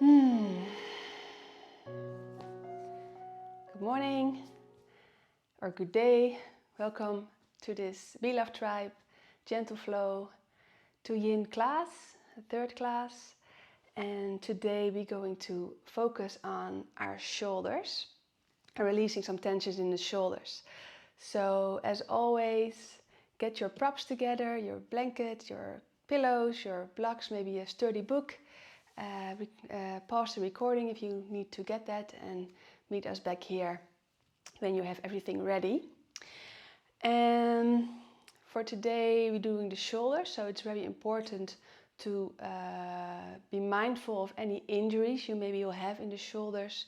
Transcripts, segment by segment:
Good morning or good day. Welcome to this Be Love Tribe Gentle Flow to Yin class, the third class. And today we're going to focus on our shoulders and releasing some tensions in the shoulders. So as always, get your props together, your blanket, your pillows, your blocks, maybe a sturdy book. Pause the recording if you need to get that, and meet us back here when you have everything ready. And for today we're doing the shoulders, so it's very important to be mindful of any injuries you maybe will have in the shoulders,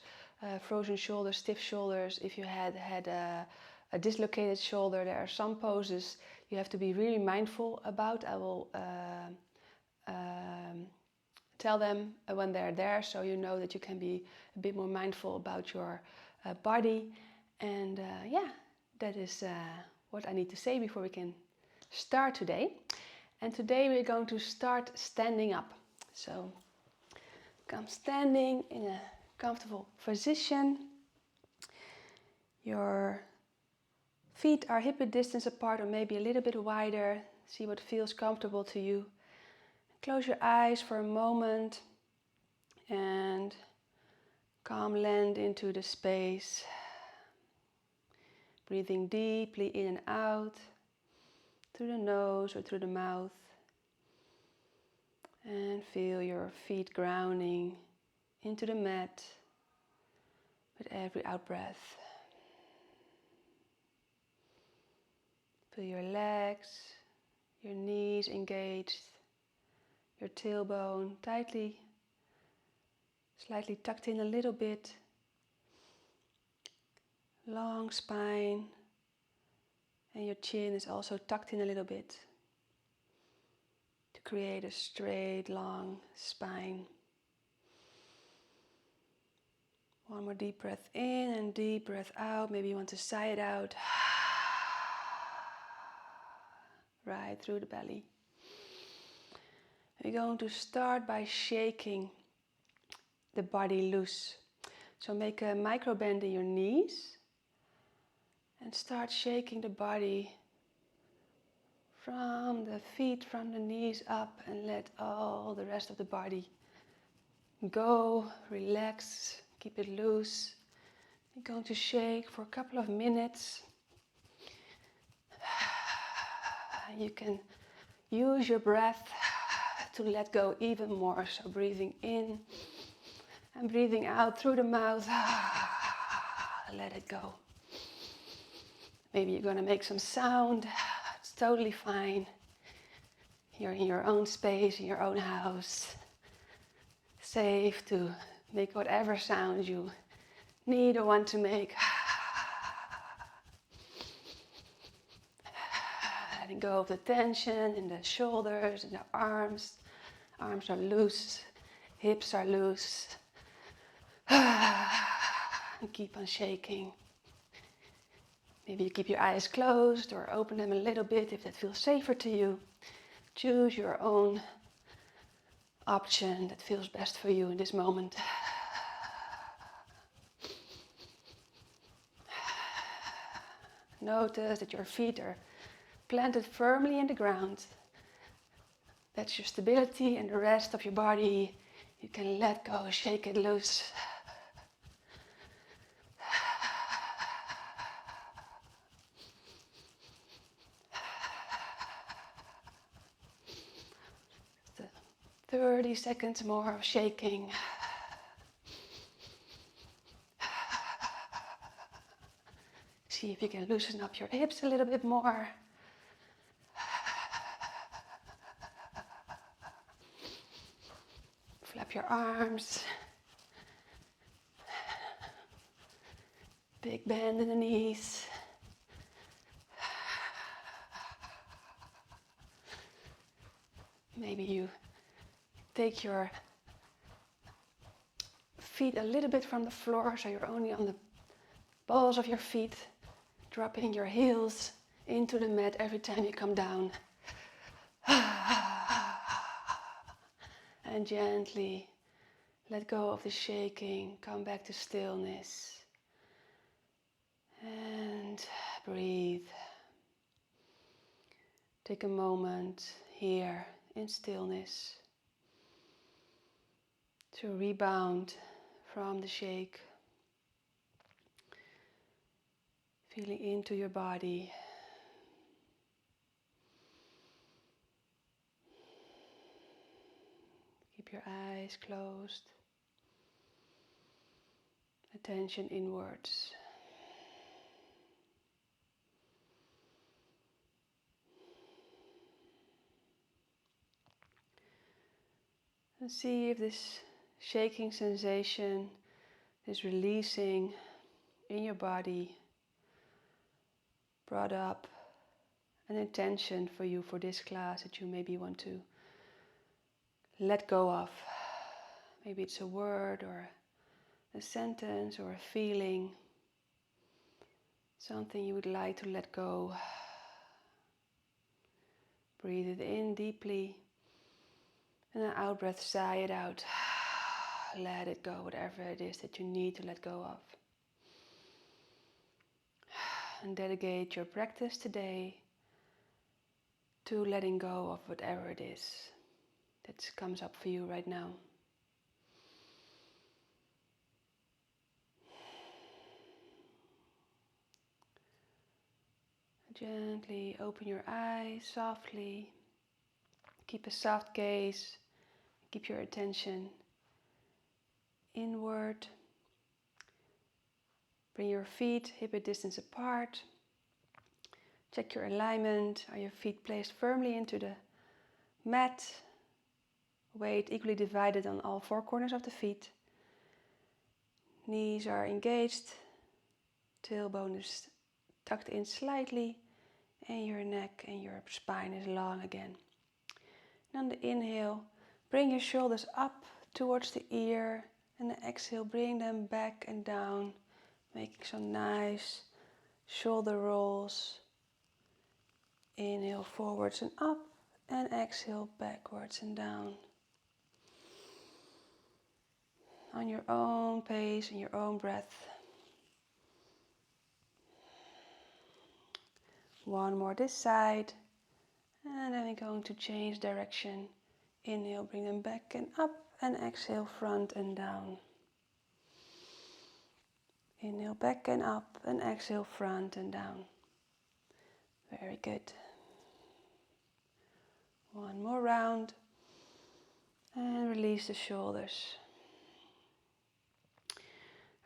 frozen shoulders, stiff shoulders. If you had a dislocated shoulder, there are some poses you have to be really mindful about. I will tell them when they're there, so you know that you can be a bit more mindful about your body. And that is what I need to say before we can start today. And today we're going to start standing up. So come standing in a comfortable position. Your feet are hip distance apart or maybe a little bit wider. See what feels comfortable to you. Close your eyes for a moment and calm land into the space. Breathing deeply in and out through the nose or through the mouth. And feel your feet grounding into the mat with every out breath. Feel your legs, your knees engaged. Your tailbone slightly tucked in a little bit. Long spine. And your chin is also tucked in a little bit to create a straight, long spine. One more deep breath in and deep breath out. Maybe you want to sigh it out. Right through the belly. We're going to start by shaking the body loose. So make a micro bend in your knees and start shaking the body from the feet, from the knees up, and let all the rest of the body go. Relax, keep it loose. We're going to shake for a couple of minutes. You can use your breath to let go even more. So breathing in and breathing out through the mouth. Let it go. Maybe you're going to make some sound. It's totally fine. You're in your own space, in your own house. Safe to make whatever sound you need or want to make. Letting go of the tension in the shoulders and the arms. Arms are loose, hips are loose. And keep on shaking. Maybe you keep your eyes closed or open them a little bit if that feels safer to you. Choose your own option that feels best for you in this moment. Notice that your feet are planted firmly in the ground. That's your stability, and the rest of your body you can let go, shake it loose. Just 30 seconds more of shaking. See if you can loosen up your hips a little bit more. Flap your arms. Big bend in the knees. Maybe you take your feet a little bit from the floor, so you're only on the balls of your feet, dropping your heels into the mat every time you come down. And gently Let go of the shaking, come back to stillness. And breathe. Take a moment here in stillness to rebound from the shake. Feeling into your body. Keep your eyes closed. Attention inwards. And see if this shaking sensation, this releasing in your body, brought up an intention for you for this class that you maybe want to let go of. Maybe it's a word or a sentence or a feeling, something you would like to let go. Breathe it in deeply and an out breath, sigh it out. Let it go, whatever it is that you need to let go of. And dedicate your practice today to letting go of whatever it is that comes up for you right now. Gently open your eyes softly. Keep a soft gaze. Keep your attention inward. Bring your feet hip distance apart. Check your alignment. Are your feet placed firmly into the mat? Weight equally divided on all four corners of the feet. Knees are engaged. Tailbone is tucked in slightly. And your neck and your spine is long again. And on the inhale, bring your shoulders up towards the ear. And the exhale, bring them back and down. Making some nice shoulder rolls. Inhale forwards and up. And exhale backwards and down. On your own pace and your own breath. One more this side. And then we're going to change direction. Inhale, bring them back and up. And exhale, front and down. Inhale, back and up. And exhale, front and down. Very good. One more round. And release the shoulders.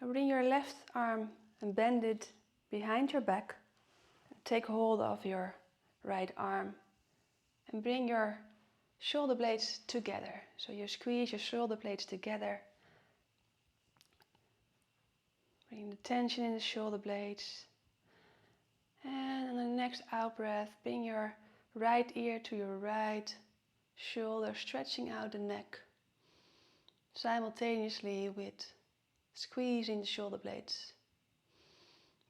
And bring your left arm and bend it behind your back. Take hold of your right arm. And bring your shoulder blades together. So you squeeze your shoulder blades together. Bring the tension in the shoulder blades. And on the next out breath, bring your right ear to your right shoulder, stretching out the neck. Simultaneously with squeezing the shoulder blades.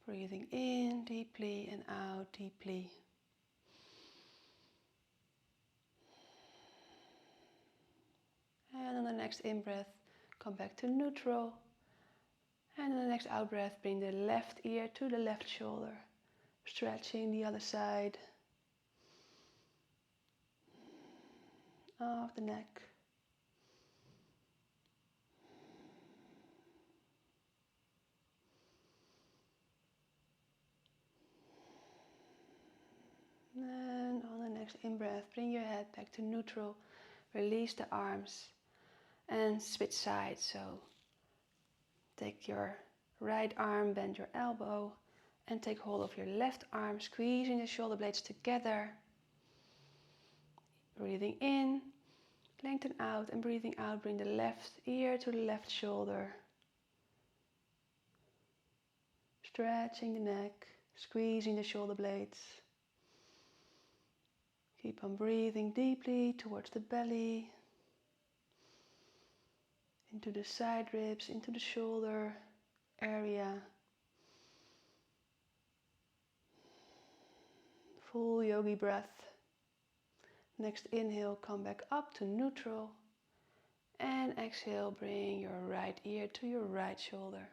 Breathing in deeply and out deeply. And on the next in-breath, come back to neutral. And on the next out-breath, bring the left ear to the left shoulder. Stretching the other side of the neck. And on the next in-breath, bring your head back to neutral. Release the arms and switch sides. So take your right arm, bend your elbow, and take hold of your left arm, squeezing the shoulder blades together. Breathing in, lengthen out, and breathing out, bring the left ear to the left shoulder. Stretching the neck, squeezing the shoulder blades. Keep on breathing deeply towards the belly, into the side ribs, into the shoulder area. Full yogi breath. Next inhale, come back up to neutral. And exhale, bring your right ear to your right shoulder.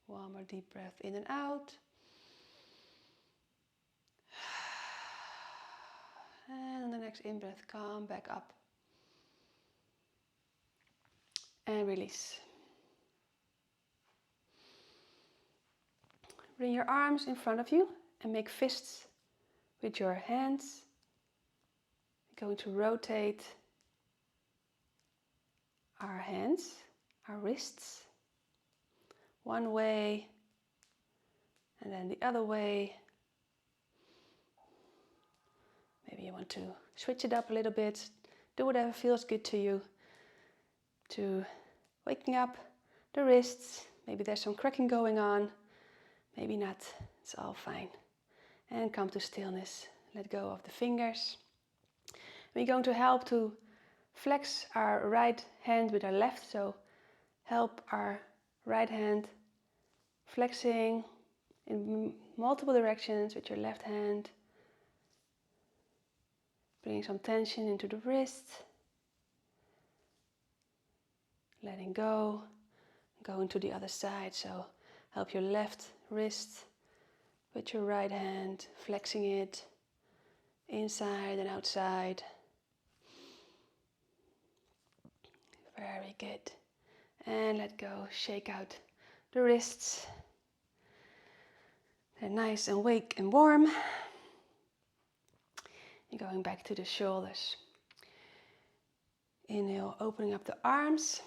One more deep breath in and out. And on the next in-breath, come back up. And release. Bring your arms in front of you and make fists with your hands. We're going to rotate our hands, our wrists, one way and then the other way. Maybe you want to switch it up a little bit. Do whatever feels good to you. To waking up the wrists. Maybe there's some cracking going on. Maybe not. It's all fine. And come to stillness. Let go of the fingers. We're going to help to flex our right hand with our left. So help our right hand flexing in multiple directions with your left hand. Bringing some tension into the wrist. Letting go. Going to the other side. So help your left wrist with your right hand, flexing it inside and outside. Very good. And let go. Shake out the wrists. They're nice and awake and warm. And going back to the shoulders. Inhale, opening up the arms.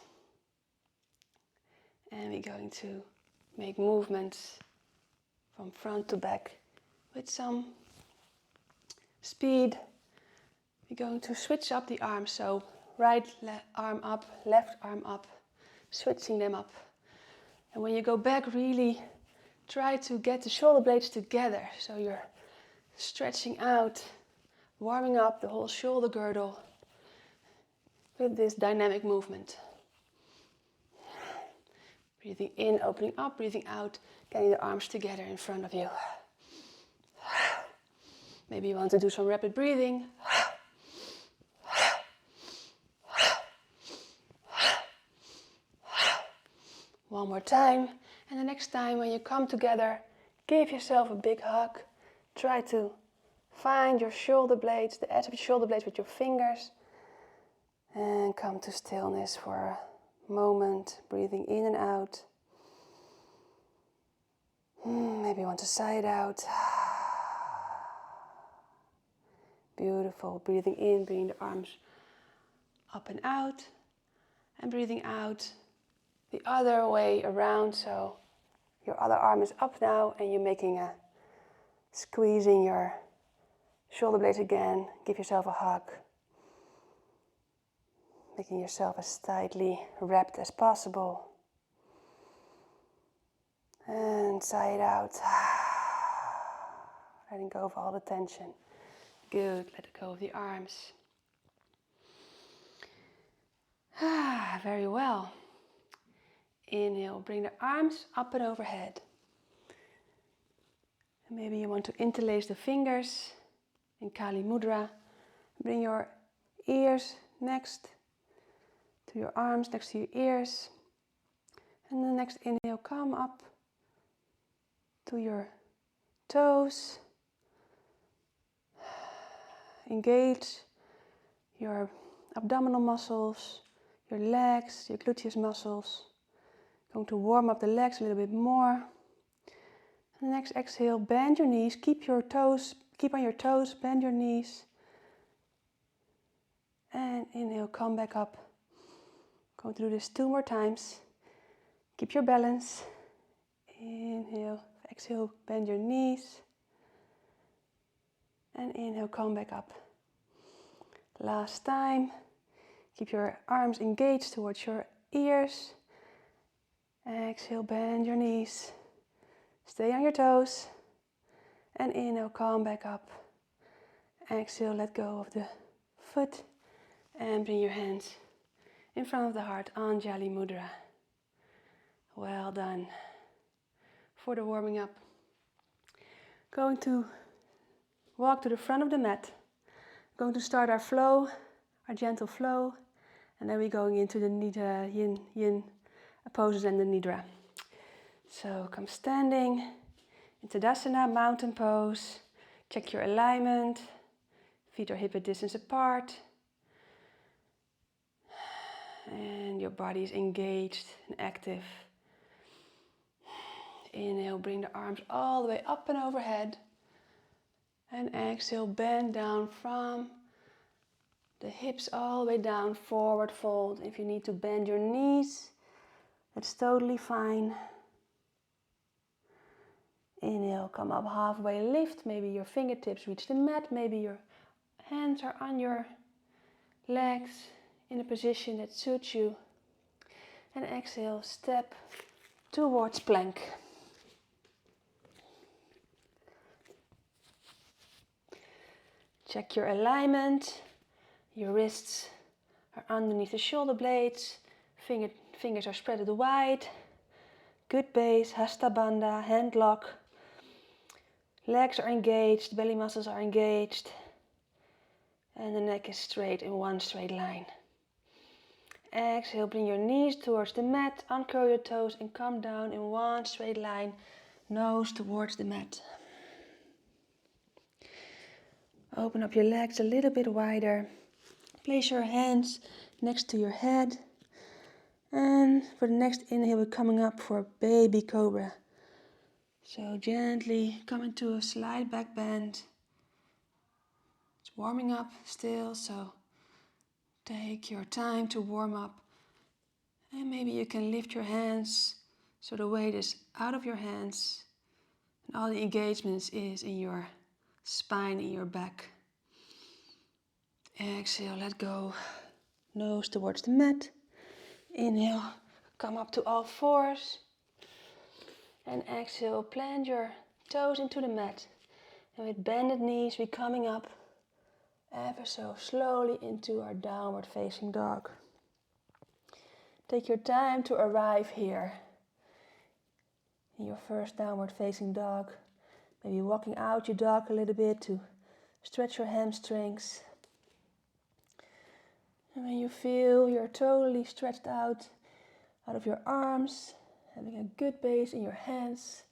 And we're going to make movements from front to back with some speed. We're going to switch up the arms. So right arm up, left arm up, switching them up. And when you go back, really try to get the shoulder blades together. So you're stretching out, warming up the whole shoulder girdle with this dynamic movement. Breathing in, opening up, breathing out, getting the arms together in front of you. Maybe you want to do some rapid breathing. One more time. And the next time when you come together, give yourself a big hug. Try to find your shoulder blades, the edge of your shoulder blades with your fingers. And come to stillness for a moment, breathing in and out. Maybe you want to sigh it out. Beautiful. Breathing in, bringing the arms up and out. And breathing out the other way around. So your other arm is up now and you're making a squeezing your shoulder blades again. Give yourself a hug. Making yourself as tightly wrapped as possible. And sigh it out. Letting go of all the tension. Good. Let go of the arms. Very well. Inhale. Bring the arms up and overhead. And maybe you want to interlace the fingers in Kali Mudra. Bring your ears next to your arms, next to your ears. And the next inhale, come up to your toes. Engage your abdominal muscles, your legs, your gluteus muscles. Going to warm up the legs a little bit more. And the next exhale, bend your knees, keep on your toes, bend your knees. And inhale, come back up. Going to do this 2 more times. Keep your balance. Inhale, exhale, bend your knees. And inhale, come back up. Last time. Keep your arms engaged towards your ears. Exhale, bend your knees. Stay on your toes. And inhale, come back up. Exhale, let go of the foot. And bring your hands in front of the heart, Anjali Mudra. Well done. For the warming up, Going to walk to the front of the mat. Going to start our flow, our gentle flow, and then we're going into the yin poses and the nidra. So come standing in Tadasana, mountain pose. Check your alignment. Feet are hip width distance apart. And your body is engaged and active. Inhale, bring the arms all the way up and overhead. And exhale, bend down from the hips all the way down, forward fold. If you need to bend your knees, that's totally fine. Inhale, come up halfway, lift. Maybe your fingertips reach the mat. Maybe your hands are on your legs in a position that suits you. And exhale, step towards plank. Check your alignment. Your wrists are underneath the shoulder blades. Fingers are spread wide. Good base, Hasta Bandha, hand lock. Legs are engaged, belly muscles are engaged. And the neck is straight in one straight line. Exhale, bring your knees towards the mat, uncurl your toes and come down in one straight line, nose towards the mat. Open up your legs a little bit wider. Place your hands next to your head. And for the next inhale, we're coming up for baby cobra. So gently come into a slight back bend. It's warming up still, so take your time to warm up. And maybe you can lift your hands so the weight is out of your hands. And all the engagement is in your spine, in your back. Exhale, let go. Nose towards the mat. Inhale, come up to all fours. And exhale, plant your toes into the mat. And with bended knees, we're coming up ever so slowly into our downward facing dog. Take your time to arrive here in your first downward facing dog. Maybe walking out your dog a little bit to stretch your hamstrings. And when you feel you're totally stretched out of your arms, having a good base in your hands,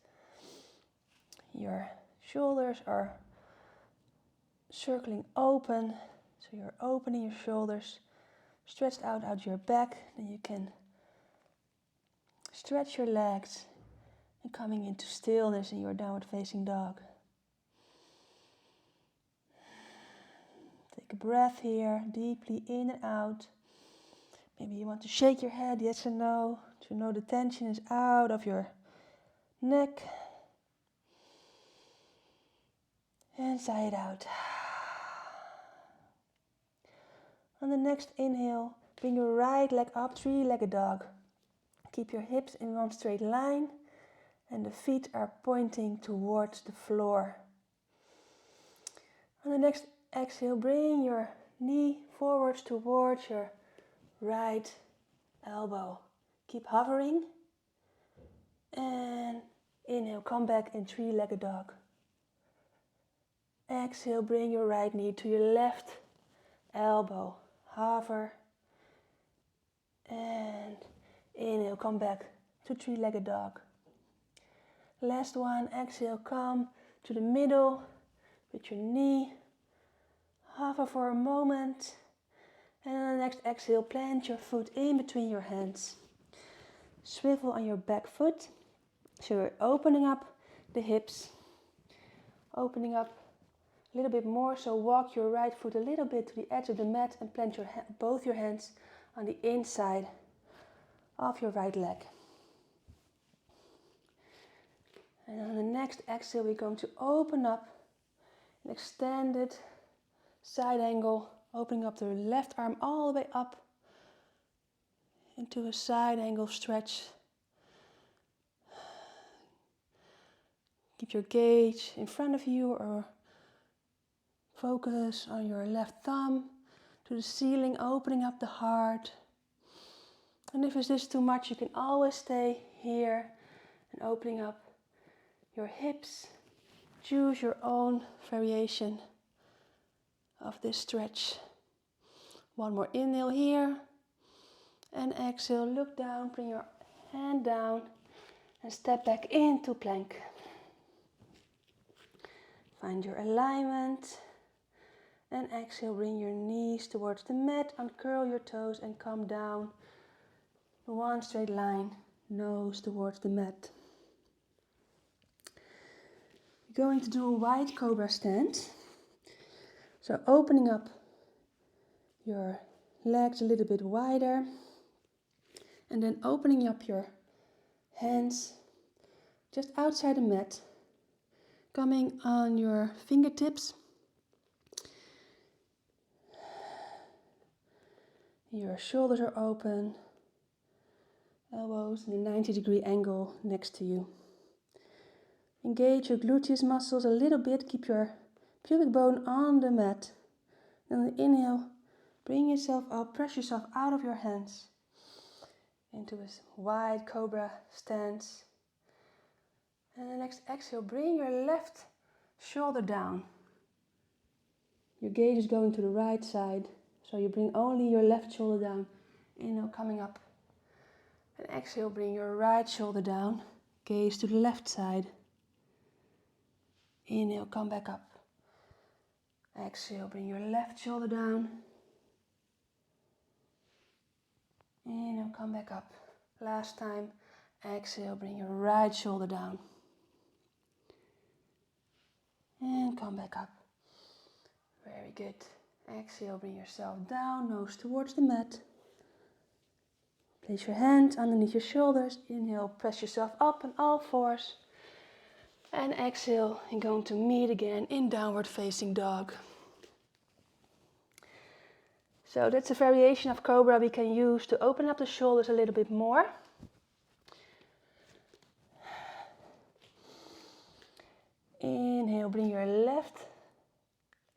your shoulders are circling open, so you're opening your shoulders, stretched out your back, then you can stretch your legs and coming into stillness in your downward facing dog. Take a breath here, deeply in and out. Maybe you want to shake your head, yes or no, to know the tension is out of your neck. And sigh it out. On the next inhale, bring your right leg up, three-legged dog. Keep your hips in one straight line and the feet are pointing towards the floor. On the next exhale, bring your knee forwards towards your right elbow. Keep hovering. And inhale, come back in three-legged dog. Exhale, bring your right knee to your left elbow. Hover. And inhale, come back to three-legged dog. Last one, exhale, come to the middle with your knee. Hover for a moment. And on the next exhale, plant your foot in between your hands. Swivel on your back foot. So you're opening up the hips. Opening up a little bit more, so walk your right foot a little bit to the edge of the mat and plant both your hands on the inside of your right leg. And on the next exhale, we're going to open up an extended side angle, opening up the left arm all the way up into a side angle stretch. Keep your gaze in front of you or focus on your left thumb to the ceiling, opening up the heart. And if it's too much, you can always stay here and opening up your hips choose your own variation of this stretch. One more inhale here. And exhale, look down, bring your hand down and step back into plank. Find your alignment. And exhale, bring your knees towards the mat, uncurl your toes and come down. One straight line, nose towards the mat. We're going to do a wide Cobra stand. So opening up your legs a little bit wider. And then opening up your hands just outside the mat. Coming on your fingertips. Your shoulders are open. Elbows in a 90-degree angle next to you. Engage your gluteus muscles a little bit. Keep your pubic bone on the mat. And on the inhale, bring yourself up, press yourself out of your hands into a wide Cobra stance. And the next exhale, bring your left shoulder down. Your gaze is going to the right side, so you bring only your left shoulder down. Inhale, coming up. And exhale, bring your right shoulder down. Gaze to the left side. Inhale, come back up. Exhale, bring your left shoulder down. Inhale, come back up. Last time. Exhale, bring your right shoulder down. And come back up. Very good. Exhale, bring yourself down, nose towards the mat. Place your hands underneath your shoulders. Inhale, press yourself up on all fours. And exhale, you're going to meet again in downward facing dog. So that's a variation of Cobra we can use to open up the shoulders a little bit more. Inhale, bring your left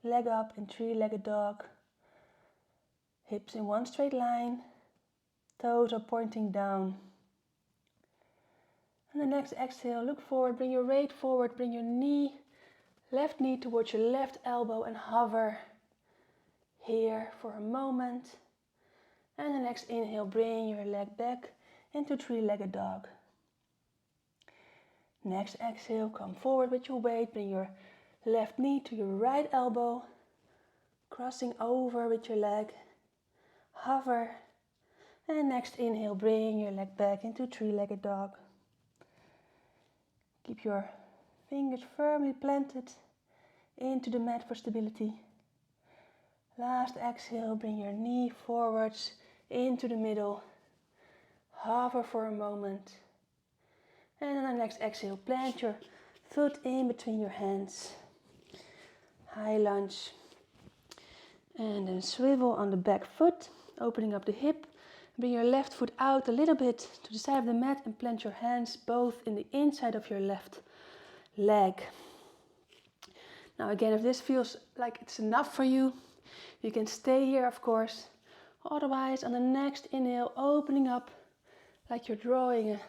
leg up in three-legged dog. Hips in one straight line. Toes are pointing down. And the next exhale, look forward, bring your weight forward, bring your left knee towards your left elbow and hover here for a moment. And the next inhale, bring your leg back into three-legged dog. Next exhale, come forward with your weight, bring your left knee to your right elbow, crossing over with your leg, hover. And next inhale, bring your leg back into three-legged dog. Keep your fingers firmly planted into the mat for stability. Last exhale, bring your knee forwards into the middle. Hover for a moment. And then the next exhale, plant your foot in between your hands. High lunge. And then swivel on the back foot, opening up the hip. Bring your left foot out a little bit to the side of the mat and plant your hands both in the inside of your left leg. Now again, if this feels like it's enough for you, you can stay here, of course. Otherwise, on the next inhale, opening up like you're drawing a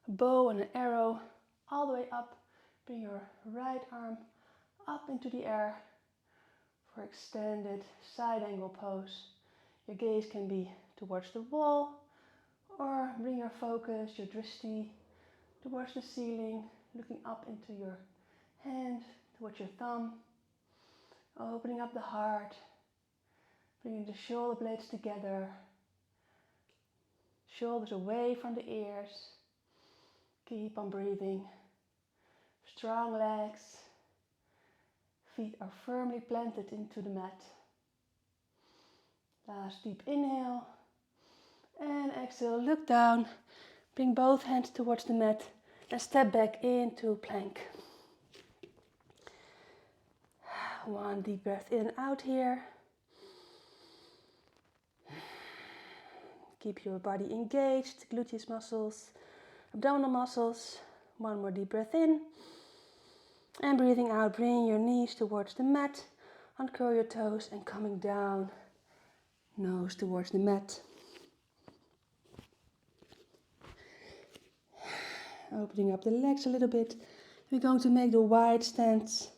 bow and an arrow all the way up. Bring your right arm up into the air for extended side angle pose. Your gaze can be towards the wall, or bring your focus, your drishti, towards the ceiling, looking up into your hand, towards your thumb, opening up the heart, bringing the shoulder blades together, shoulders away from the ears. Keep on breathing. Strong legs, feet are firmly planted into the mat. Last deep inhale. And exhale, look down, bring both hands towards the mat and step back into plank. One deep breath in and out here. Keep your body engaged, gluteus muscles, abdominal muscles. One more deep breath in. And breathing out, bring your knees towards the mat, uncurl your toes and coming down, nose towards the mat. Opening up the legs a little bit We're going to make the wide stance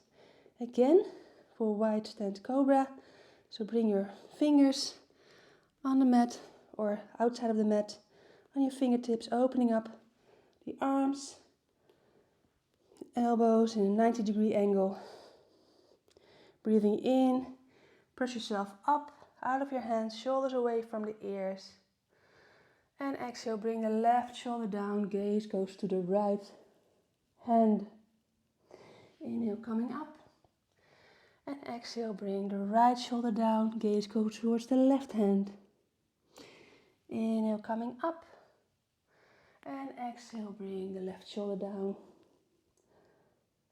again for wide stand Cobra. So bring your fingers on the mat or outside of the mat, on your fingertips, opening up the arms, elbows in a 90-degree angle. Breathing in, press yourself up, out of your hands, shoulders away from the ears. And exhale, bring the left shoulder down, gaze goes to the right hand. Inhale, coming up. And exhale, bring the right shoulder down, gaze goes towards the left hand. Inhale, coming up. And exhale, bring the left shoulder down.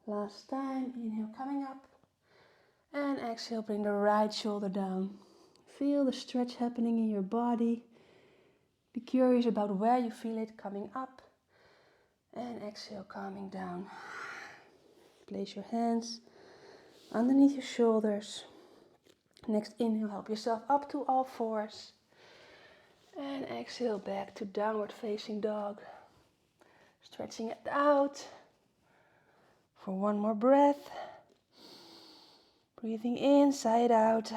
Last time, inhale, coming up. And exhale, bring the right shoulder down. Feel the stretch happening in your body. Be curious about where you feel it coming up. And exhale, coming down. Place your hands underneath your shoulders. Next inhale, help yourself up to all fours. And exhale, back to downward facing dog. Stretching it out for one more breath. Breathing in, side out.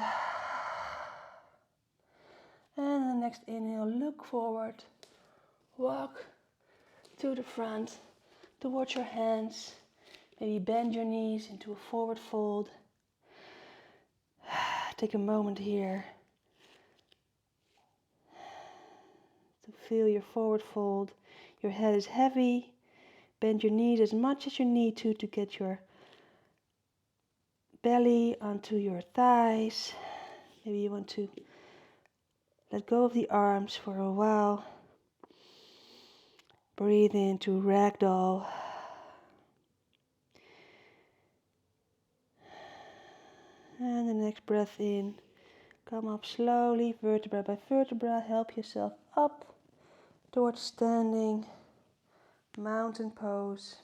And the next inhale, look forward. Walk to the front, towards your hands. Maybe bend your knees into a forward fold. Take a moment here to feel your forward fold. Your head is heavy. Bend your knees as much as you need to get your belly onto your thighs. Maybe you want to let go of the arms for a while. Breathe into ragdoll. And the next breath in. Come up slowly, vertebra by vertebra. Help yourself up towards standing mountain pose.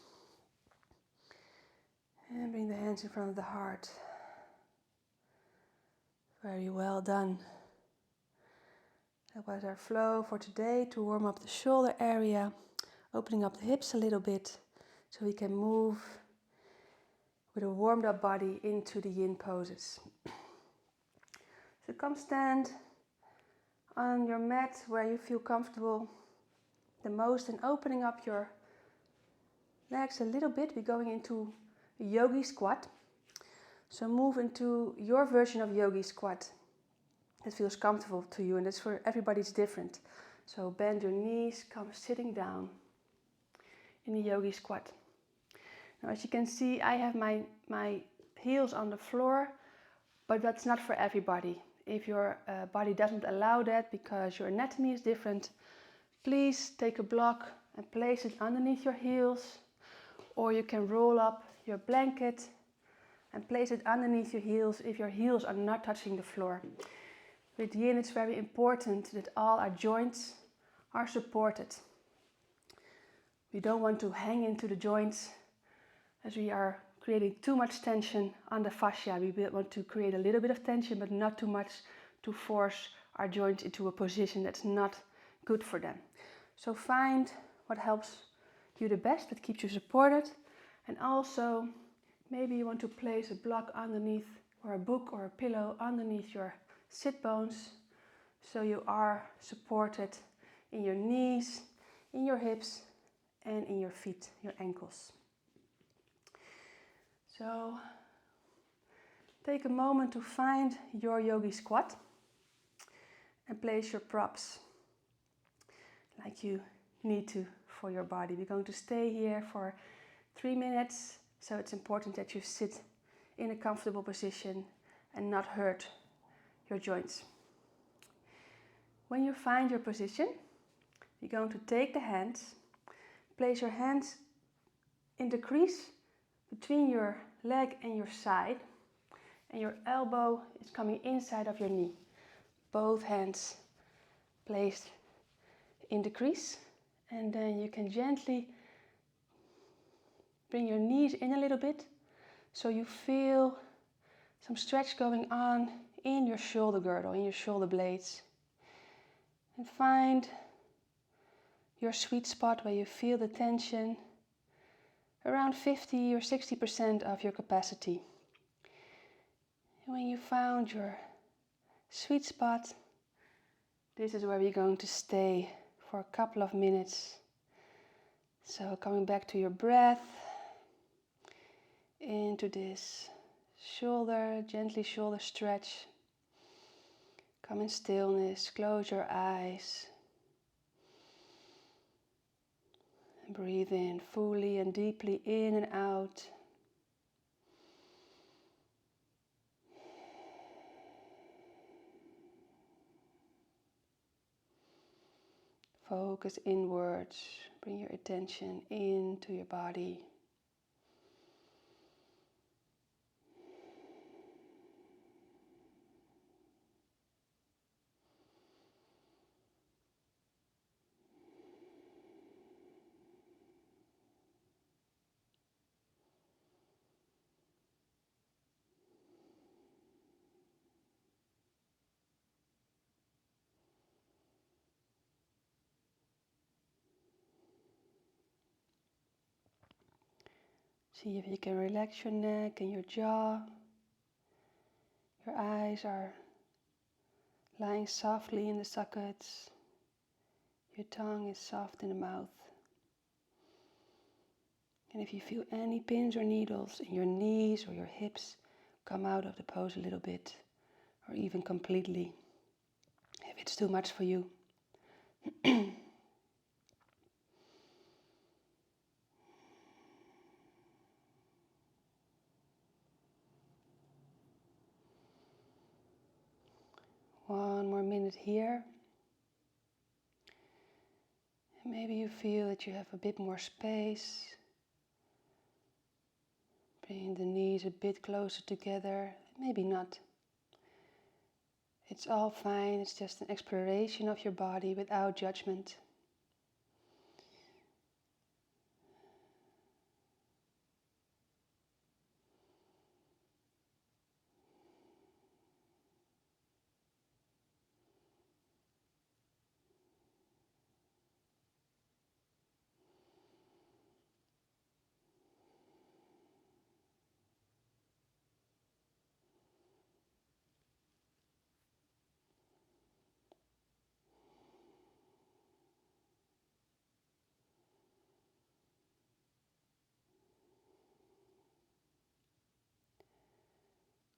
And bring the hands in front of the heart. Very well done. That was our flow for today, to warm up the shoulder area, opening up the hips a little bit so we can move with a warmed up body into the yin poses. So come stand on your mat where you feel comfortable the most, and opening up your legs a little bit. We're going into a Yogi Squat. So move into your version of Yogi Squat that feels comfortable to you, and that's for everybody's different. So bend your knees, come sitting down in the Yogi Squat. Now as you can see, I have my heels on the floor, but that's not for everybody. If your body doesn't allow that because your anatomy is different, please take a block and place it underneath your heels, or you can roll up your blanket and place it underneath your heels if your heels are not touching the floor. With yin, it's very important that all our joints are supported. We don't want to hang into the joints as we are creating too much tension on the fascia. We want to create a little bit of tension, but not too much to force our joints into a position that's not good for them. So find what helps you the best, that keeps you supported. And also, maybe you want to place a block underneath, or a book or a pillow underneath your sit bones, so you are supported in your knees, in your hips, and in your feet, your ankles. So take a moment to find your Yogi Squat and place your props like you need to for your body. We're going to stay here for 3 minutes, so it's important that you sit in a comfortable position and not hurt your joints. When you find your position, you're going to take the hands, place your hands in the crease between your leg and your side, and your elbow is coming inside of your knee. Both hands placed in the crease, and then you can gently bring your knees in a little bit so you feel some stretch going on in your shoulder girdle, in your shoulder blades. And find your sweet spot where you feel the tension around 50 or 60% of your capacity. And when you found your sweet spot, this is where we're going to stay for a couple of minutes. So coming back to your breath, into this gently shoulder stretch. Come in stillness, close your eyes. And breathe in fully and deeply in and out. Focus inwards, bring your attention into your body. See if you can relax your neck and your jaw. Your eyes are lying softly in the sockets. Your tongue is soft in the mouth. And if you feel any pins or needles in your knees or your hips, come out of the pose a little bit, or even completely, if it's too much for you. One more minute here. And maybe you feel that you have a bit more space. Bring the knees a bit closer together. Maybe not. It's all fine. It's just an exploration of your body without judgment.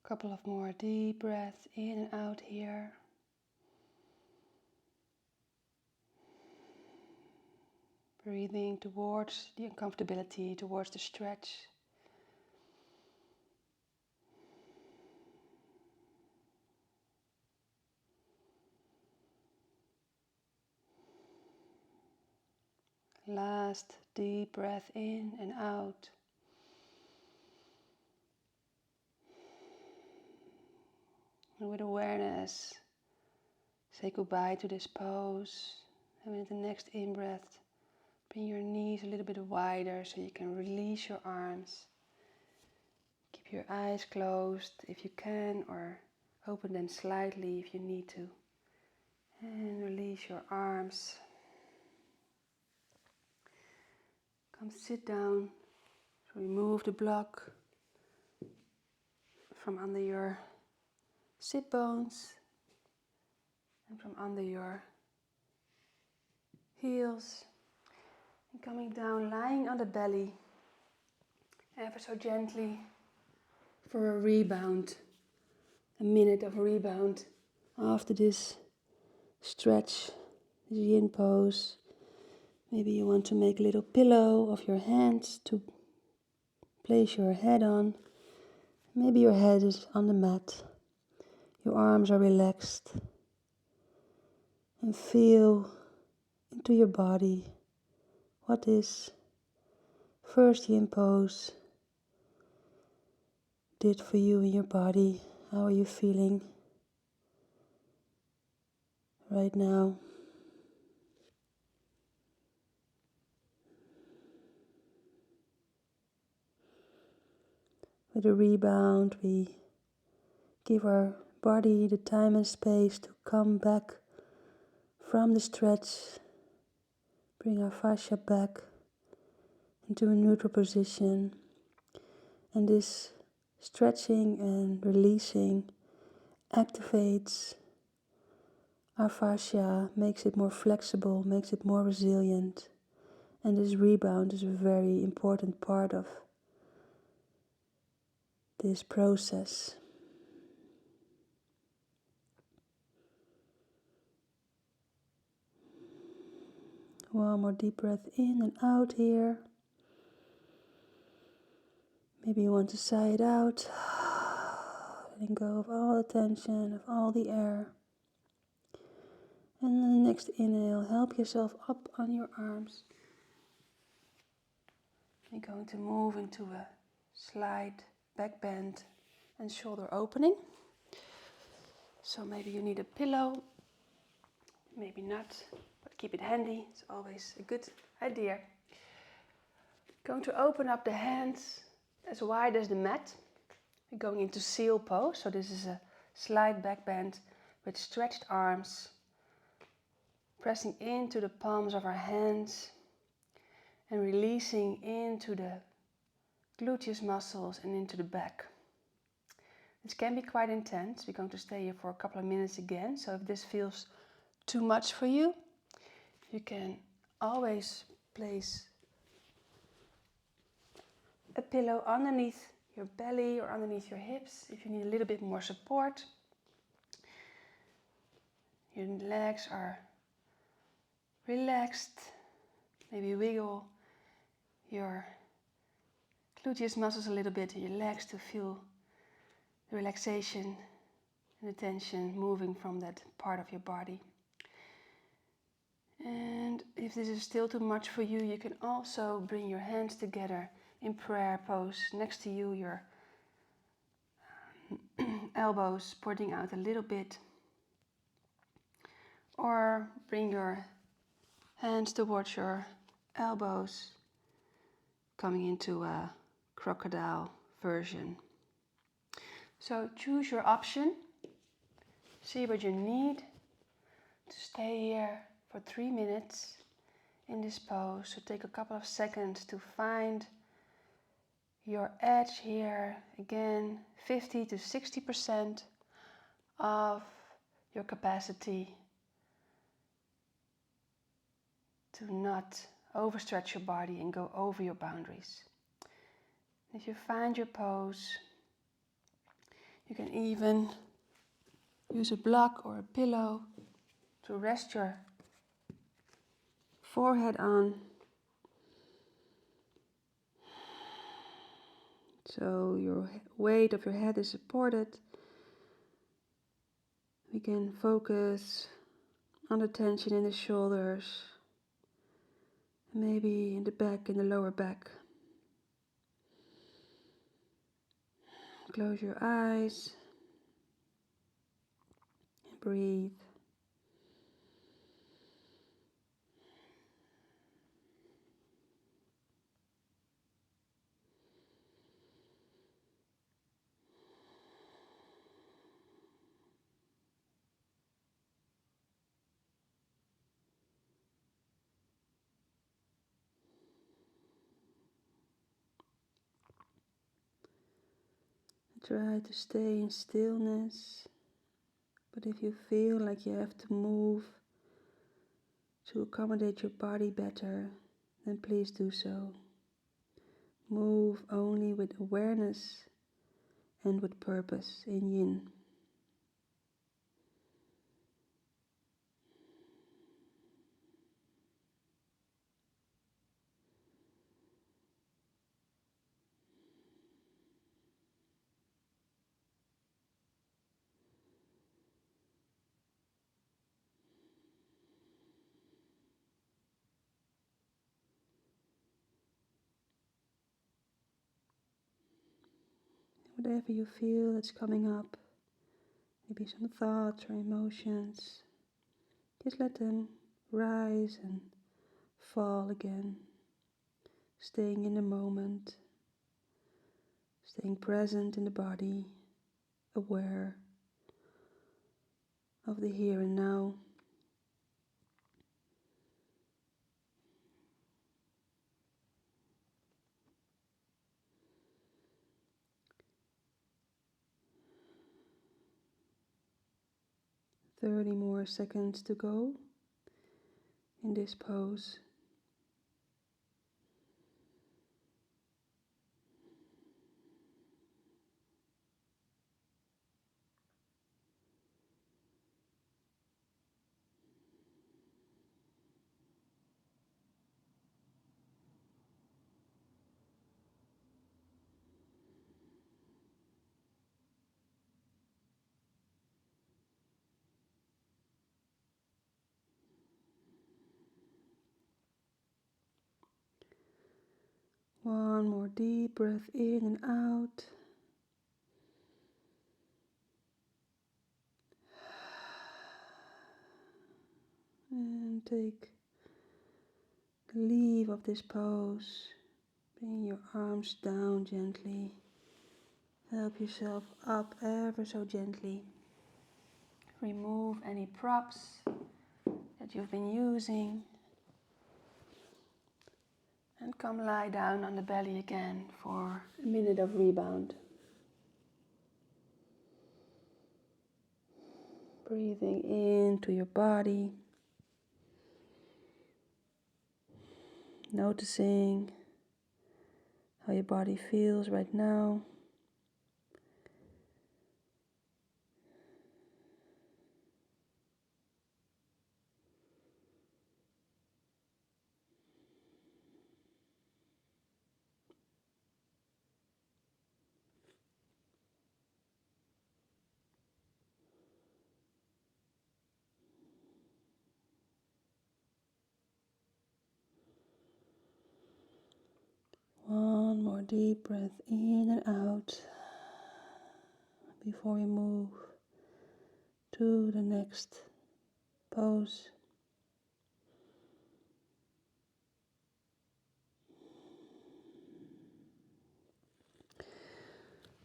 Couple of more deep breaths in and out here. Breathing towards the uncomfortability, towards the stretch. Last deep breath in and out. And with awareness, say goodbye to this pose. And with the next in-breath, bring your knees a little bit wider so you can release your arms. Keep your eyes closed if you can, or open them slightly if you need to. And release your arms. Come sit down. So remove the block from under your sit bones and from under your heels. And coming down, lying on the belly, ever so gently for a rebound. A minute of rebound after this stretch, this yin pose. Maybe you want to make a little pillow of your hands to place your head on. Maybe your head is on the mat. Your arms are relaxed. And feel into your body what this first yin pose did for you in your body. How are you feeling right now? With a rebound, we give our body the time and space to come back from the stretch. Bring our fascia back into a neutral position. And this stretching and releasing activates our fascia, makes it more flexible, makes it more resilient. And this rebound is a very important part of this process. One more deep breath in and out here. Maybe you want to sigh it out, letting go of all the tension, of all the air. And then the next inhale, help yourself up on your arms. You're going to move into a slight back bend and shoulder opening. So maybe you need a pillow, maybe not, but keep it handy. It's always a good idea. Going to open up the hands as wide as the mat. We're going into seal pose. So this is a slight back bend with stretched arms, pressing into the palms of our hands and releasing into the gluteus muscles and into the back. This can be quite intense. We're going to stay here for a couple of minutes again. So if this feels too much for you, you can always place a pillow underneath your belly or underneath your hips if you need a little bit more support. Your legs are relaxed. Maybe wiggle your gluteus muscles a little bit in your legs to feel the relaxation and the tension moving from that part of your body. And if this is still too much for you, you can also bring your hands together in prayer pose next to you, your elbows pointing out a little bit. Or bring your hands towards your elbows, coming into a crocodile version. So choose your option. See what you need to stay here for 3 minutes in this pose. So take a couple of seconds to find your edge here. Again, 50 to 60% of your capacity to not overstretch your body and go over your boundaries. If you find your pose, you can even use a block or a pillow to rest your forehead on. So your weight of your head is supported. We can focus on the tension in the shoulders, maybe in the back, in the lower back. Close your eyes and breathe. Try to stay in stillness, but if you feel like you have to move to accommodate your body better, then please do so. Move only with awareness and with purpose in Yin. Whatever you feel that's coming up, maybe some thoughts or emotions, just let them rise and fall again. Staying in the moment, staying present in the body, aware of the here and now. 30 more seconds to go in this pose. One more deep breath in and out. And take leave of this pose. Bring your arms down gently. Help yourself up ever so gently. Remove any props that you've been using. And come lie down on the belly again for a minute of rebound. Breathing into your body. Noticing how your body feels right now. One more deep breath in and out before we move to the next pose.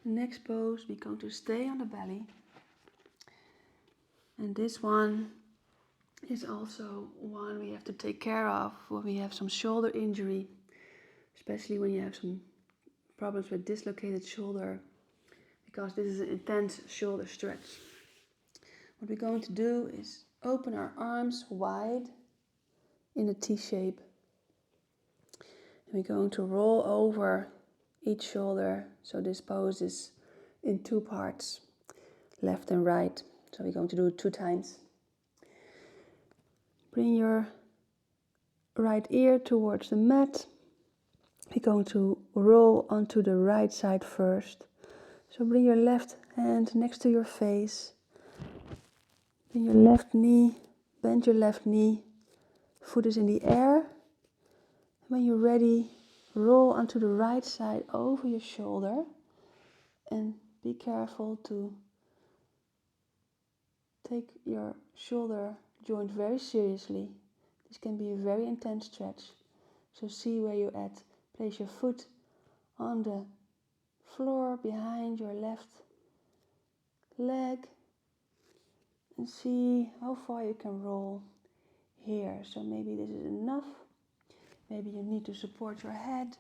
The next pose, we're going to stay on the belly. And this one is also one we have to take care of when we have some shoulder injury, especially when you have some problems with dislocated shoulder, because this is an intense shoulder stretch. What we're going to do is open our arms wide in a T shape. And we're going to roll over each shoulder, so this pose is in two parts, left and right. So we're going to do it 2 times. Bring your right ear towards the mat. We're going to roll onto the right side first. So bring your left hand next to your face. Bring your left knee, bend your left knee. Foot is in the air. When you're ready, roll onto the right side over your shoulder. And be careful to take your shoulder joint very seriously. This can be a very intense stretch. So see where you're at. Place your foot on the floor behind your left leg. And see how far you can roll here. So maybe this is enough. Maybe you need to support your head.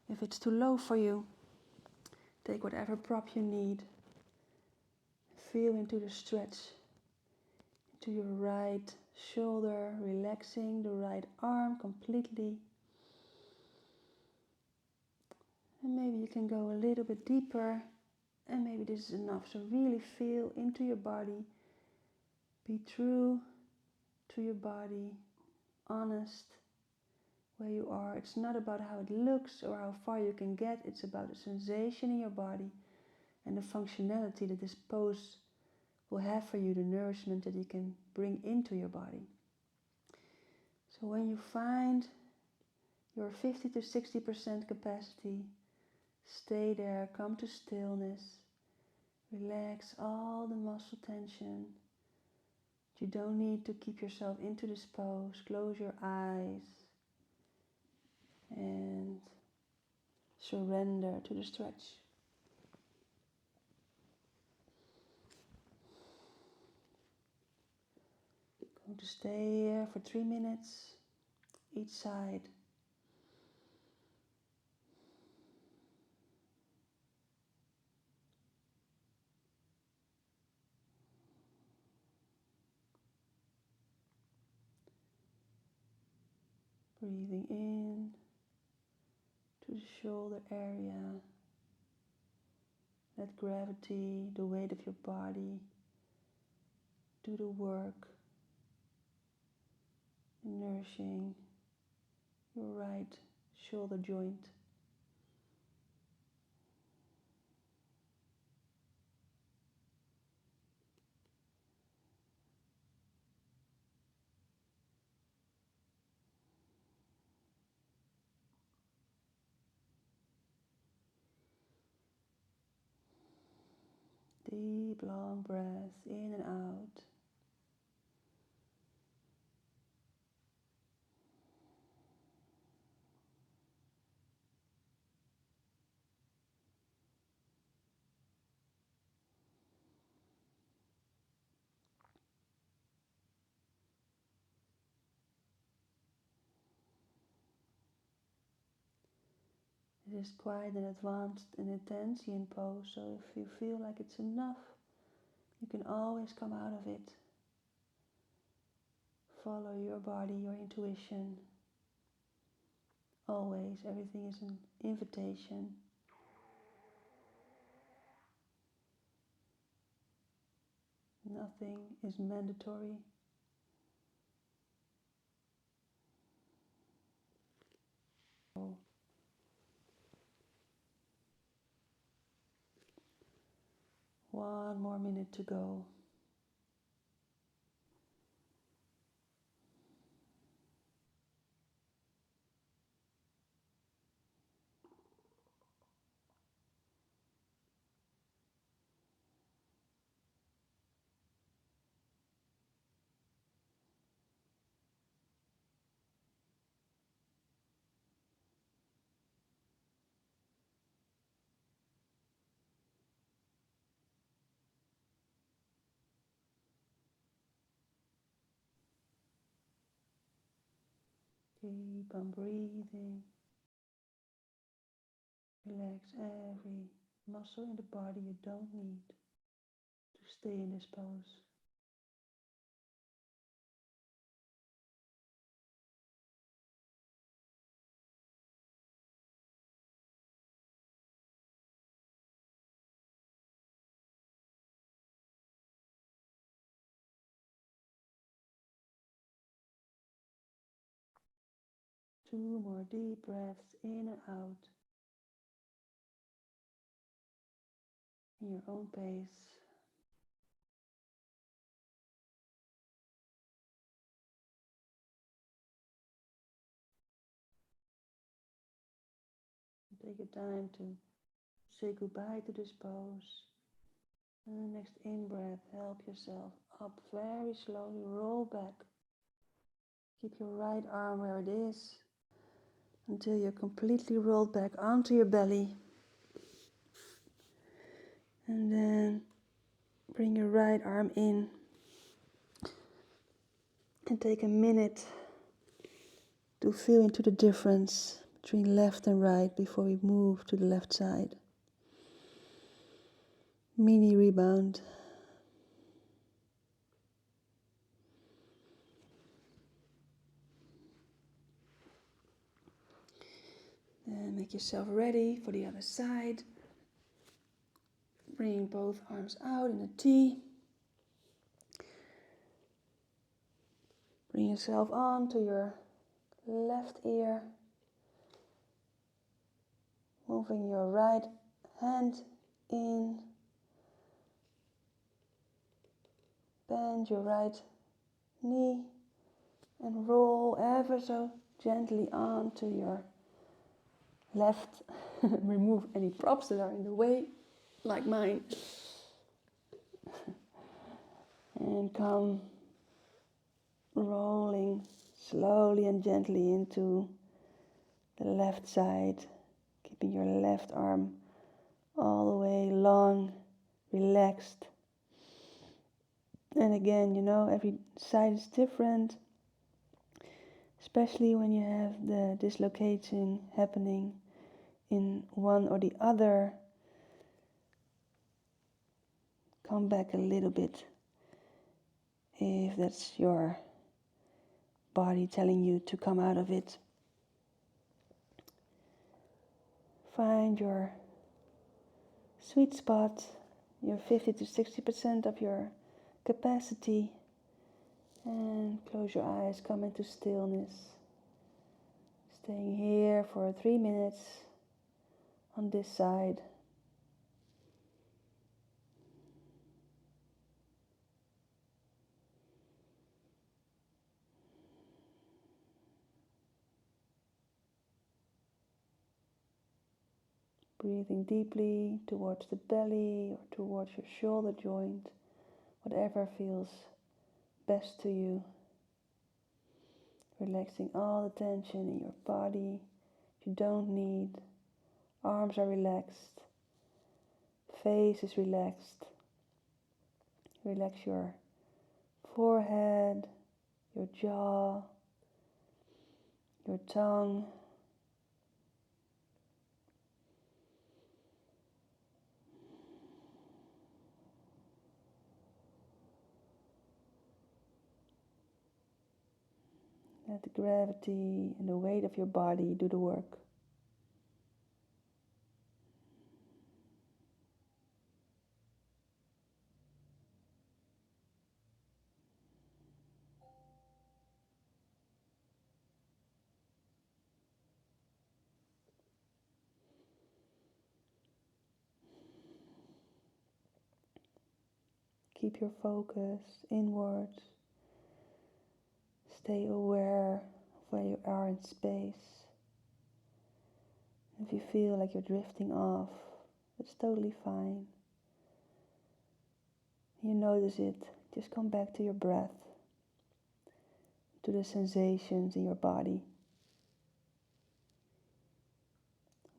If it's too low for you, take whatever prop you need. Feel into the stretch. To your right shoulder, relaxing the right arm completely. And maybe you can go a little bit deeper, and maybe this is enough. So really feel into your body. Be true to your body, honest where you are. It's not about how it looks or how far you can get. It's about the sensation in your body and the functionality that this pose will have for you, the nourishment that you can bring into your body. So when you find your 50 to 60% capacity, stay there, come to stillness, relax all the muscle tension. You don't need to keep yourself into this pose. Close your eyes and surrender to the stretch. Going to stay here for 3 minutes, each side. Breathing in to the shoulder area. Let gravity, the weight of your body, do the work in nourishing your right shoulder joint. Deep, long breaths in and out. It is quite an advanced and intense yin pose, so if you feel like it's enough, you can always come out of it. Follow your body, your intuition. Always, everything is an invitation. Nothing is mandatory. One more minute to go. Keep on breathing. Relax every muscle in the body you don't need to stay in this pose. Two more deep breaths in and out in your own pace. Take your time to say goodbye to this pose. And the next in-breath, help yourself up very slowly, roll back. Keep your right arm where it is until you're completely rolled back onto your belly. And then bring your right arm in and take a minute to feel into the difference between left and right before we move to the left side. Mini rebound. Then make yourself ready for the other side. Bring both arms out in a T. Bring yourself on to your left ear. Moving your right hand in. Bend your right knee and roll ever so gently onto your left. Remove any props that are in the way, like mine. And come rolling slowly and gently into the left side, keeping your left arm all the way long, relaxed. And again, you know, every side is different, especially when you have the dislocation happening in one or the other. Come back a little bit if that's your body telling you to come out of it. Find your sweet spot, your 50 to 60% of your capacity, and close your eyes, come into stillness. Staying here for 3 minutes on this side. Breathing deeply towards the belly or towards your shoulder joint, whatever feels best to you. Relaxing all the tension in your body if you don't need. Arms are relaxed. Face is relaxed. Relax your forehead, your jaw, your tongue. Let the gravity and the weight of your body do the work. Keep your focus inwards. Stay aware of where you are in space. If you feel like you're drifting off, that's totally fine. You notice it, just come back to your breath, to the sensations in your body.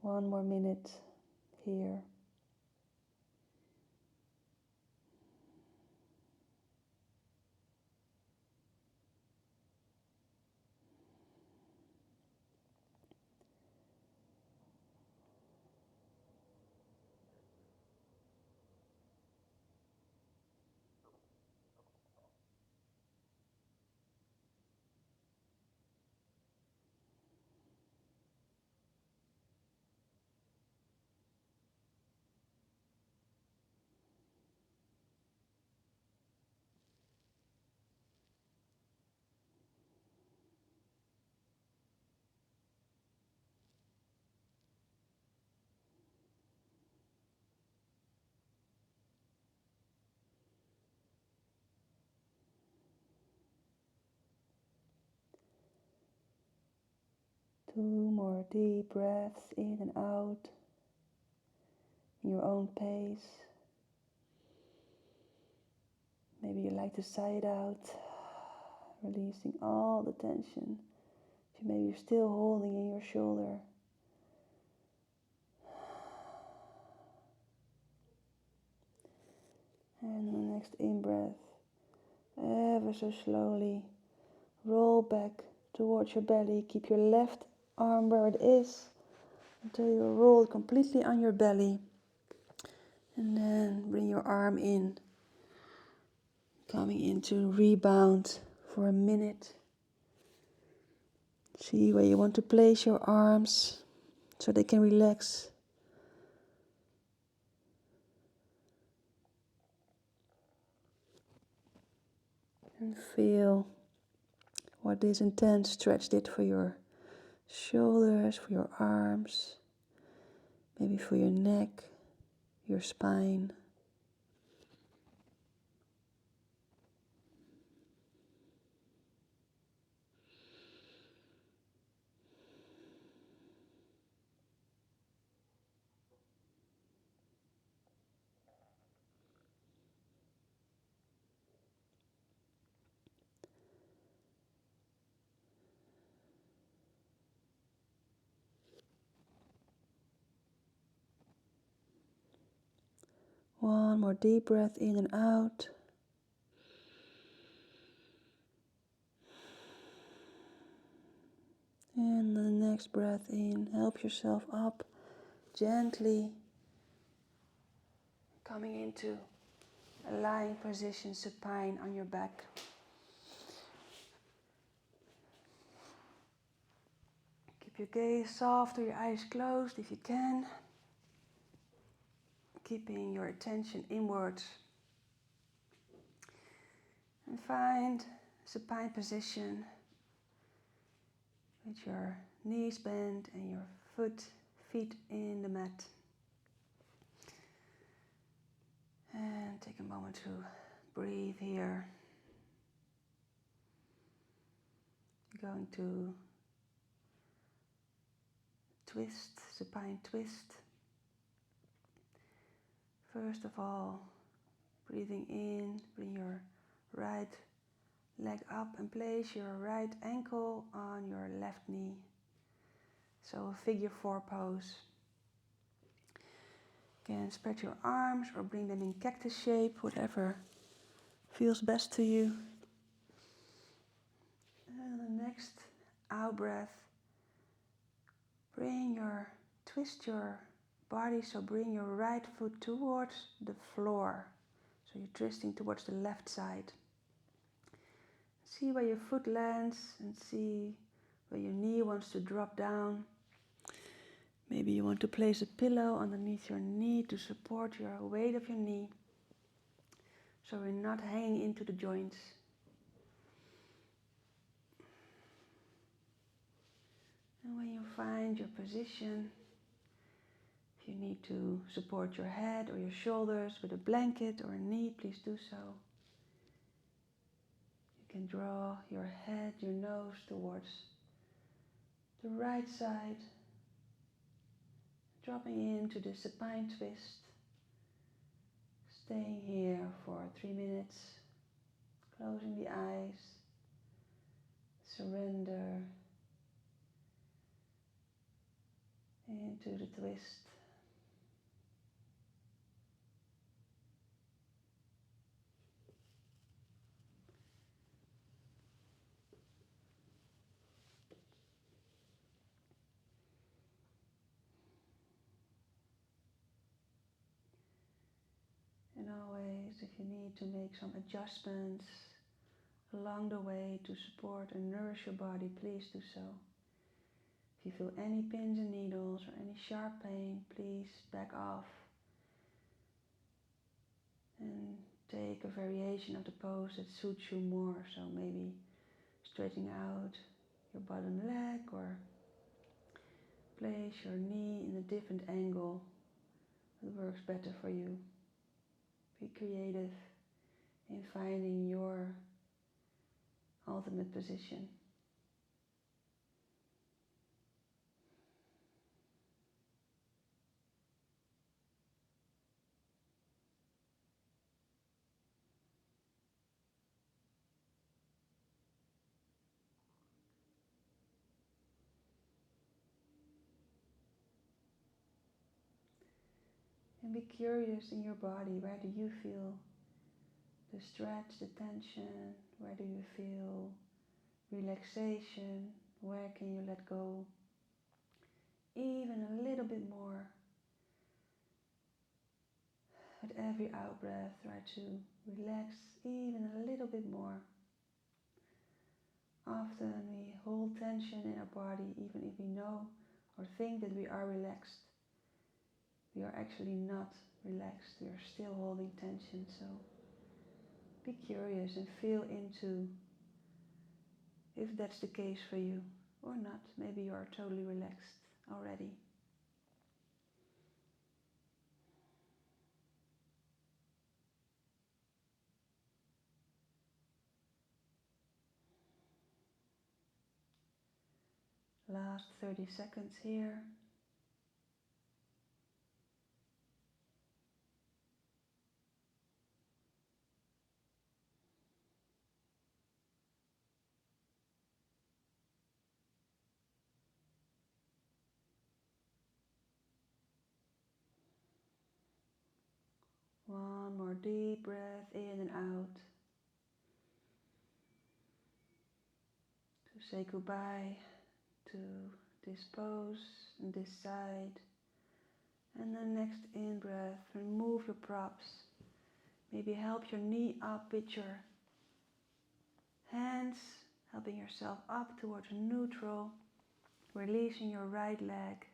1 more minute here. Two more deep breaths in and out in your own pace. Maybe you like to sigh it out, releasing all the tension. Maybe you're still holding in your shoulder. And on the next in-breath, ever so slowly, roll back towards your belly. Keep your left arm where it is until you're rolled completely on your belly. And then bring your arm in, coming into rebound for a minute. See where you want to place your arms so they can relax. And feel what this intense stretch did for your shoulders, for your arms, maybe for your neck, your spine. One more deep breath in and out. And the next breath in, help yourself up gently, coming into a lying position, supine on your back. Keep Keep your gaze soft or your eyes closed if you can. Keeping your attention inwards. And find supine position with your knees bent and your feet in the mat. And take a moment to breathe here. You're going to twist, supine twist. First of all, breathing in, bring your right leg up and place your right ankle on your left knee. So a figure 4 pose. You can spread your arms or bring them in cactus shape, whatever feels best to you. And the next out breath, twist your body, so bring your right foot towards the floor. So you're twisting towards the left side. See where your foot lands and see where your knee wants to drop down. Maybe you want to place a pillow underneath your knee to support your weight of your knee, so we're not hanging into the joints. And when you find your position, if you need to support your head or your shoulders with a blanket or a knee, please do so. You can draw your head, your nose towards the right side, dropping into the supine twist, staying here for 3 minutes, closing the eyes, surrender into the twist. And always, if you need to make some adjustments along the way to support and nourish your body, please do so. If you feel any pins and needles or any sharp pain, please back off and take a variation of the pose that suits you more. So maybe straightening out your bottom leg or place your knee in a different angle that works better for you. Be creative in finding your ultimate position. And be curious in your body. Where do you feel the stretch, the tension? Where do you feel relaxation? Where can you let go even a little bit more? With every out breath, try to relax even a little bit more. Often we hold tension in our body even if we know or think that we are relaxed. We are actually not relaxed. We are still holding tension. So be curious and feel into if that's the case for you or not. Maybe you are totally relaxed already. Last 30 seconds here. One more deep breath in and out. To say goodbye to this pose and this side. And the next in-breath, remove your props. Maybe help your knee up with your hands, helping yourself up towards neutral. Releasing your right leg.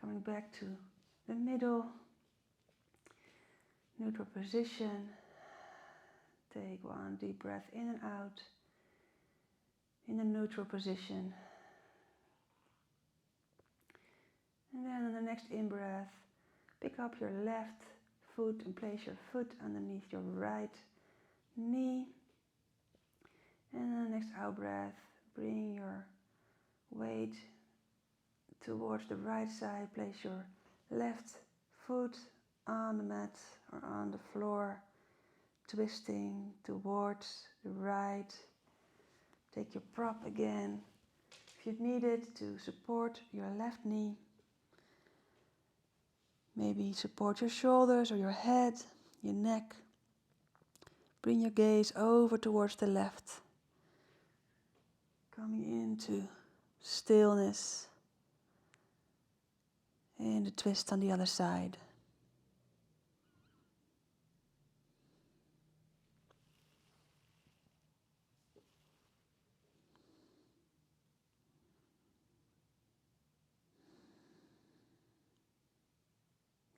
Coming back to the middle. Neutral position. Take one deep breath in and out. In a neutral position. And then on the next in-breath, pick up your left foot and place your foot underneath your right knee. And on the next out-breath, bring your weight towards the right side. Place your left foot on the mat or on the floor, twisting towards the right. Take your prop again. If you need it, to support your left knee. Maybe support your shoulders or your head, your neck. Bring your gaze over towards the left. Coming into stillness. And the twist on the other side.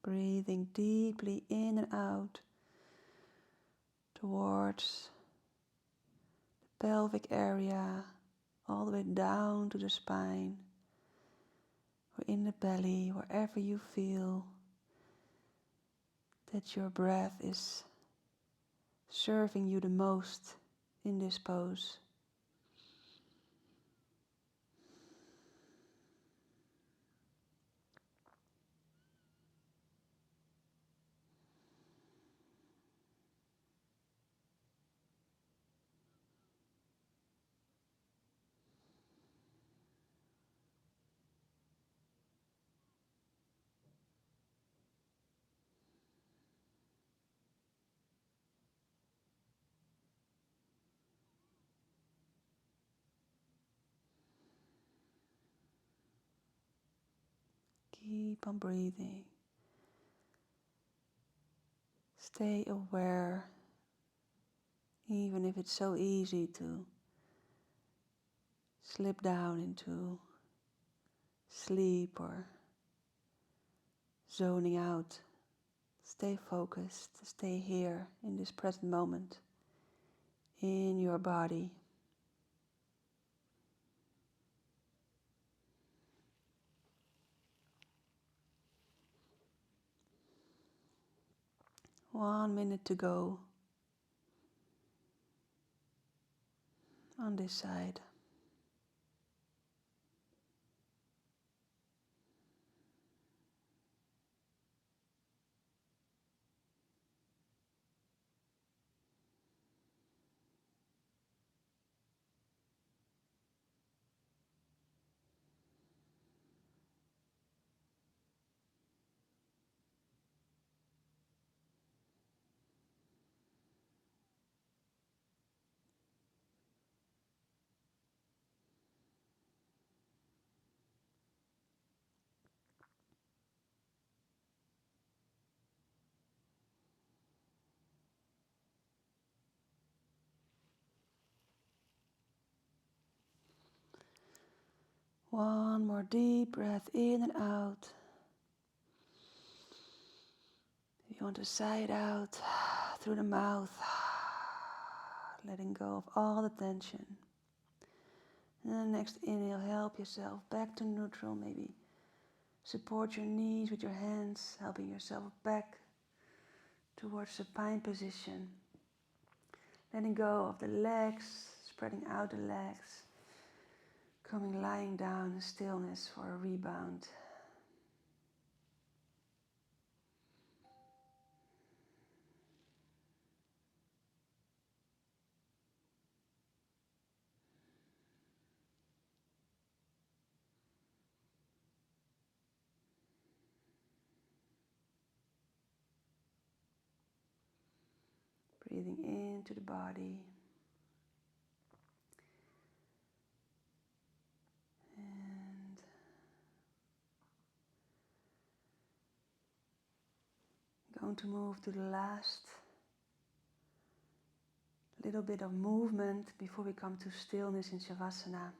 Breathing deeply in and out towards the pelvic area, all the way down to the spine, or in the belly, wherever you feel that your breath is serving you the most in this pose. Keep on breathing. Stay aware, even if it's so easy to slip down into sleep or zoning out. Stay focused, stay here in this present moment, in your body. One minute to go on this side. One more deep breath in and out. If you want to sigh it out through the mouth, letting go of all the tension. And then next inhale, help yourself back to neutral. Maybe support your knees with your hands, helping yourself back towards supine position. Letting go of the legs, spreading out the legs. Coming lying down in stillness for a rebound. Breathing into the body. And going to move to the last little bit of movement before we come to stillness in Shavasana.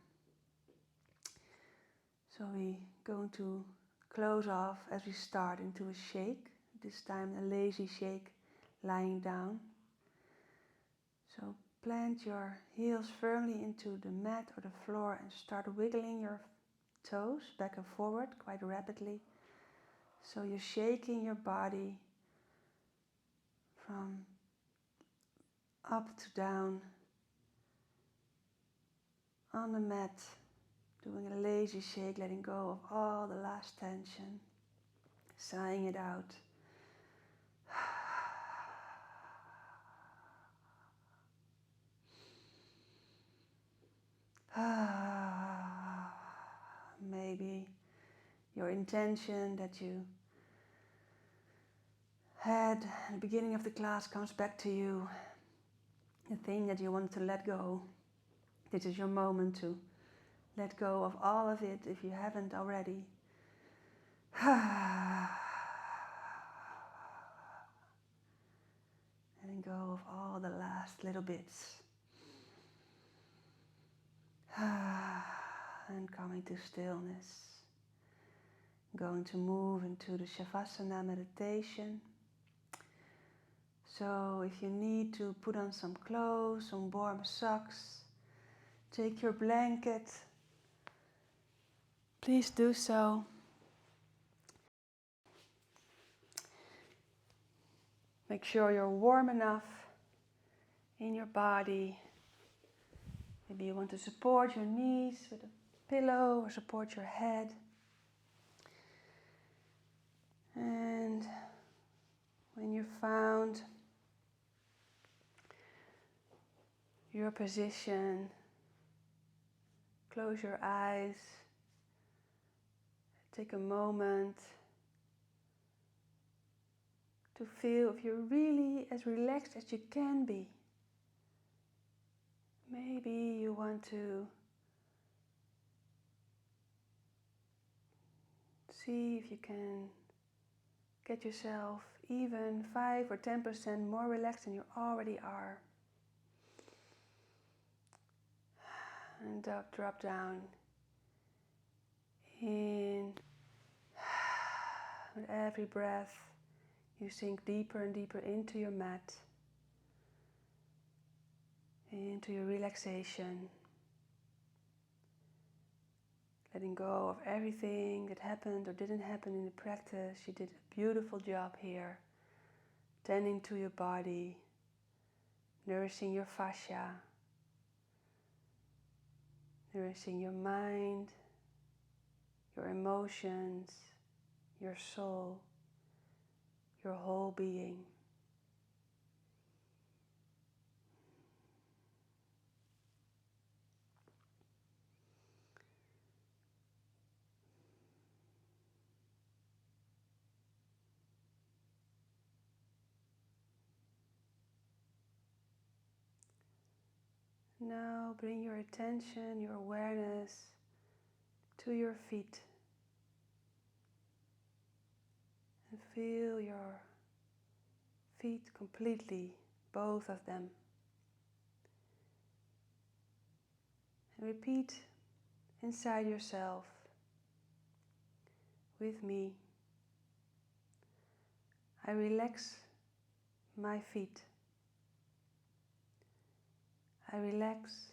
So we're going to close off as we start into a shake. This time a lazy shake, lying down. So plant your heels firmly into the mat or the floor and start wiggling your toes back and forward quite rapidly. So you're shaking your body from up to down on the mat, doing a lazy shake, letting go of all the last tension, sighing it out. Maybe your intention that you had at the beginning of the class comes back to you. The thing that you want to let go. This is your moment to let go of all of it if you haven't already. Letting go of all the last little bits. And coming to stillness. Going to move into the Shavasana Meditation. So if you need to put on some clothes, some warm socks, take your blanket, please do so. Make sure you're warm enough in your body. Maybe you want to support your knees with a pillow or support your head. And when you've found your position, close your eyes. Take a moment to feel if you're really as relaxed as you can be. Maybe you want to see if you can get yourself even 5 or 10% more relaxed than you already are. And drop down in. With every breath, you sink deeper and deeper into your mat, into your relaxation, letting go of everything that happened or didn't happen in the practice. You did a beautiful job here, tending to your body, nourishing your fascia, nourishing your mind, your emotions, your soul, your whole being. Now bring your attention, your awareness to your feet. And feel your feet completely, both of them. And repeat inside yourself with me. I relax my feet. I relax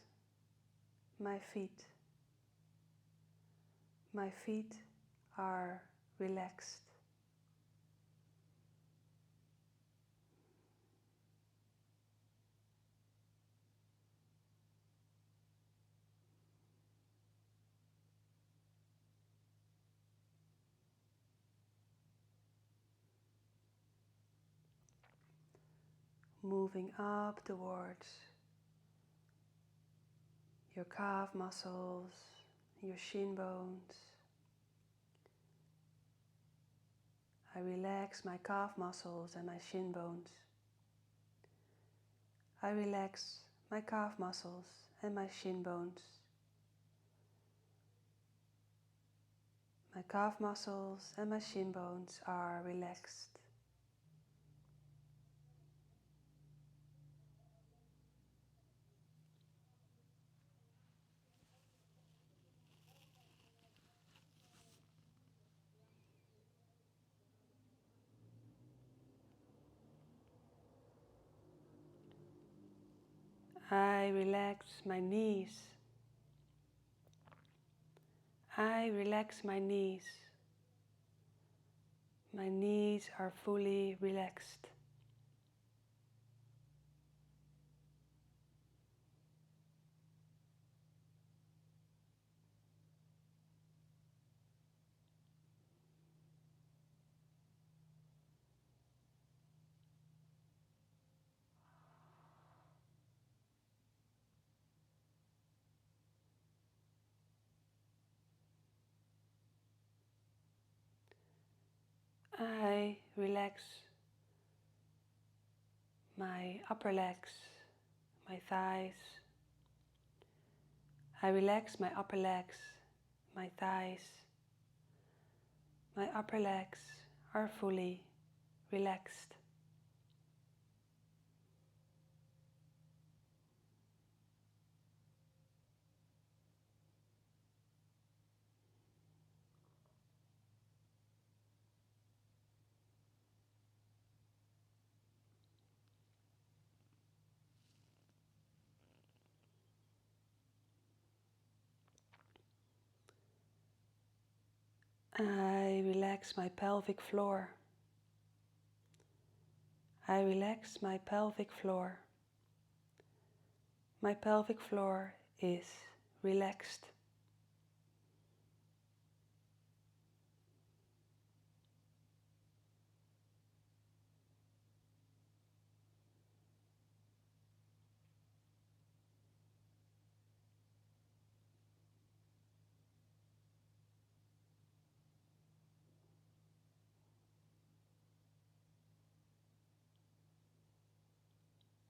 my feet. My feet are relaxed. Moving up towards your calf muscles, your shin bones. I relax my calf muscles and my shin bones. I relax my calf muscles and my shin bones. My calf muscles and my shin bones are relaxed. I relax my knees. I relax my knees. My knees are fully relaxed. I relax my upper legs, my thighs. I relax my upper legs, my thighs. My upper legs are fully relaxed. I relax my pelvic floor. I relax my pelvic floor. My pelvic floor is relaxed.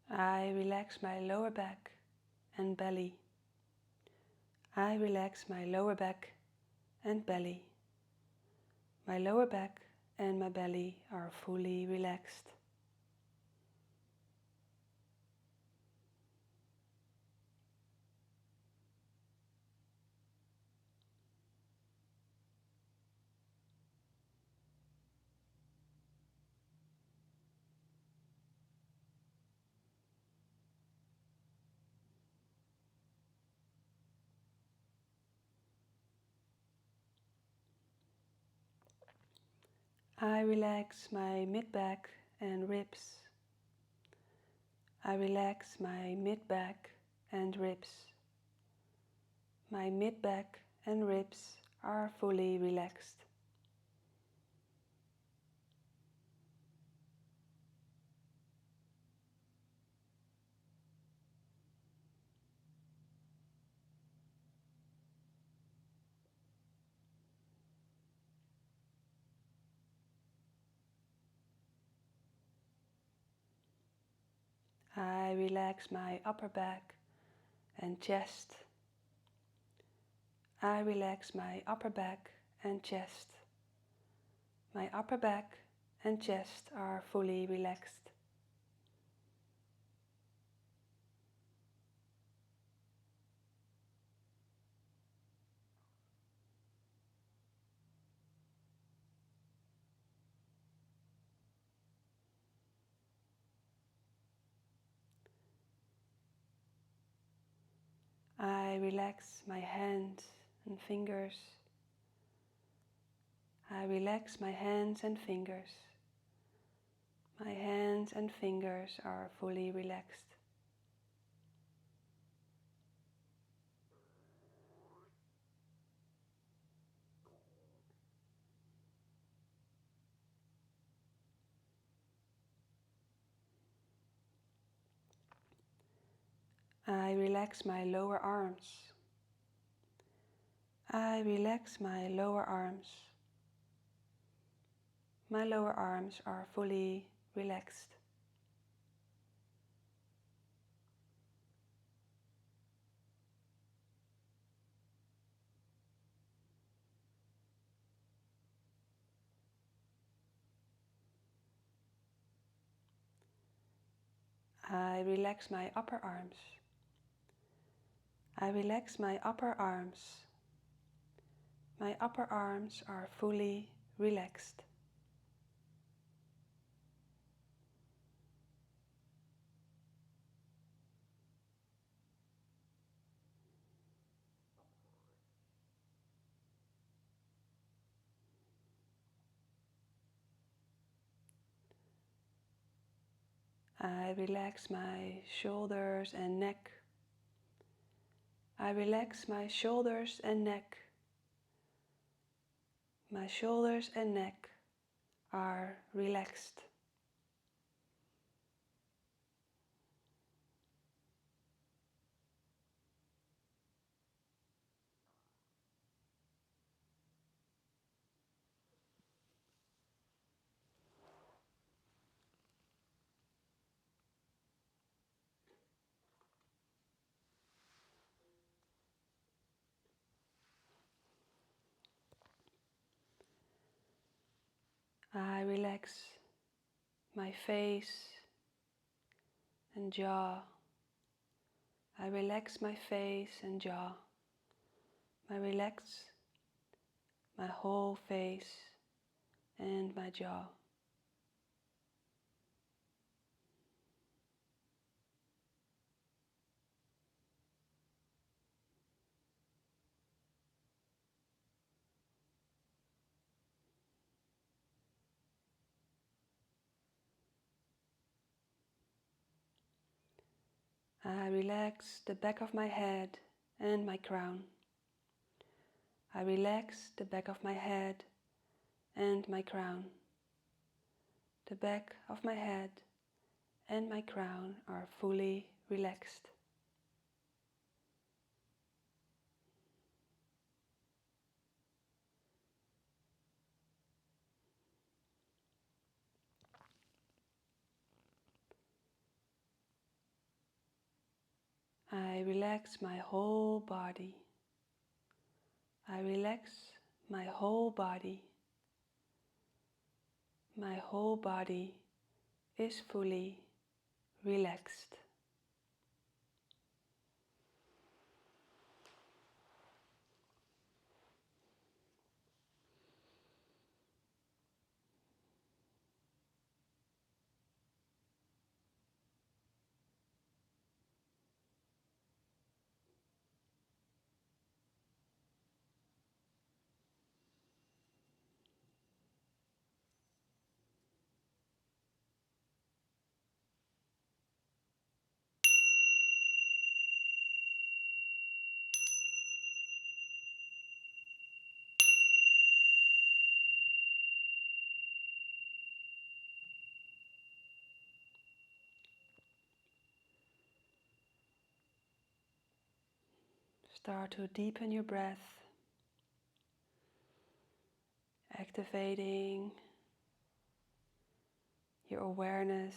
I relax my lower back and belly. I relax my lower back and belly. My lower back and my belly are fully relaxed. I relax my mid-back and ribs. I relax my mid-back and ribs. My mid-back and ribs are fully relaxed. I relax my upper back and chest. I relax my upper back and chest. My upper back and chest are fully relaxed. I relax my hands and fingers. I relax my hands and fingers. My hands and fingers are fully relaxed. I relax my lower arms. I relax my lower arms. My lower arms are fully relaxed. I relax my upper arms. I relax my upper arms. My upper arms are fully relaxed. I relax my shoulders and neck. I relax my shoulders and neck. My shoulders and neck are relaxed. I relax my face and jaw. I relax my face and jaw. I relax my whole face and my jaw. I relax the back of my head and my crown. I relax the back of my head and my crown. The back of my head and my crown are fully relaxed. I relax my whole body. I relax my whole body. My whole body is fully relaxed. Start to deepen your breath, activating your awareness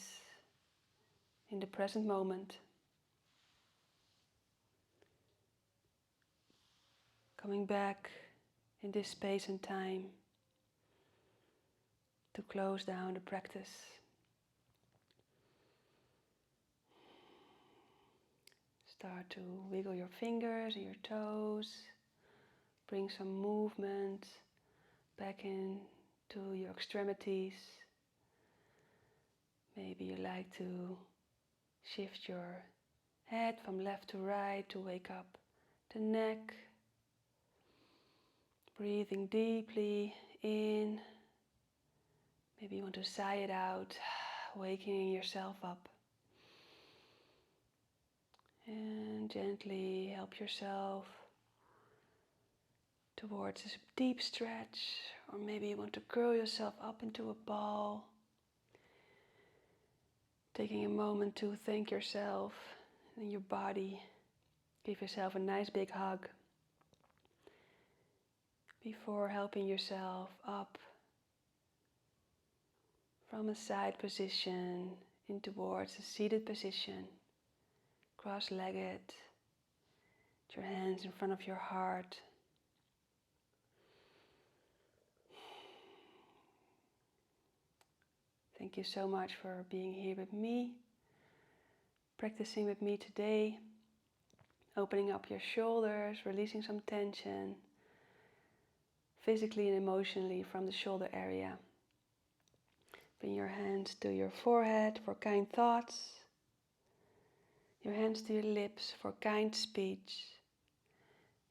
in the present moment. Coming back in this space and time to close down the practice. Start to wiggle your fingers and your toes. Bring some movement back into your extremities. Maybe you like to shift your head from left to right to wake up the neck. Breathing deeply in. Maybe you want to sigh it out, waking yourself up. And gently help yourself towards a deep stretch, or maybe you want to curl yourself up into a ball. Taking a moment to thank yourself and your body. Give yourself a nice big hug before helping yourself up from a side position in towards a seated position, cross-legged, with your hands in front of your heart. Thank you so much for being here with me, practicing with me today, opening up your shoulders, releasing some tension, physically and emotionally from the shoulder area. Bring your hands to your forehead for kind thoughts, your hands to your lips for kind speech,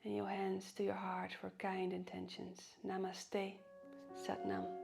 and your hands to your heart for kind intentions. Namaste, Sat Nam.